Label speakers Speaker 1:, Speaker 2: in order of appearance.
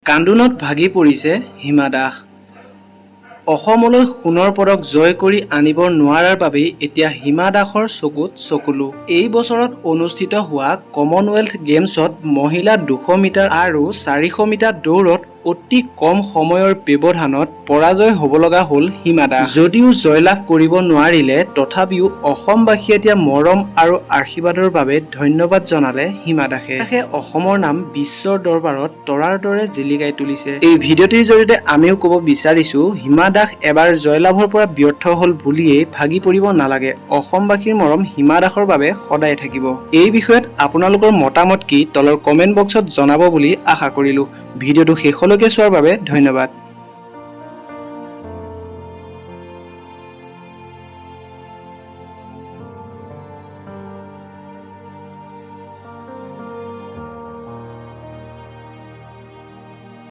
Speaker 1: কান্দোনত ভাগি পৰিছে হিমা দাস। অসমলৈ সোণৰ পদক জয় কৰি আনিব নোৱাৰাৰ বাবেই এতিয়া হিমা দাসৰ চকুত চকুলো। এই বছৰত অনুষ্ঠিত হোৱা কমনৱেলথ গেমছত মহিলা 200 মিটাৰ আৰু 400 মিটাৰ দৌৰত অতি কম সময়ৰ ব্যৱধানত পৰাজয় হ'ব লগা হ'ল হিমা দাস। যদিও জয়লাভ কৰিব নোৱাৰিলে, তথাপিও অসমবাসীয়ে এতিয়া মৰম আৰু আশীৰ্বাদৰ বাবে ধন্যবাদ জনালে হিমা দাসে। অসমৰ নাম বিশ্বৰ দৰবাৰত তৰাৰ দৰে জিলিকাই তুলিছে। এই ভিডিঅ'টিৰ জৰিয়তে আমিও ক'ব বিচাৰিছো, হিমা দাস এবাৰ জয়লাভৰ পৰা ব্যৰ্থ হ'ল বুলিয়েই ভাগি পৰিব নালাগে। অসমবাসীৰ মৰম হিমা দাসৰ বাবে সদায় থাকিব। এই বিষয়ত আপোনালোকৰ মতামত কি তলৰ কমেণ্ট বক্সত জনাব বুলি আশা কৰিলো। ভিডিঅ'টো শেষলৈকে চোৱাৰ বাবে ধন্যবাদ।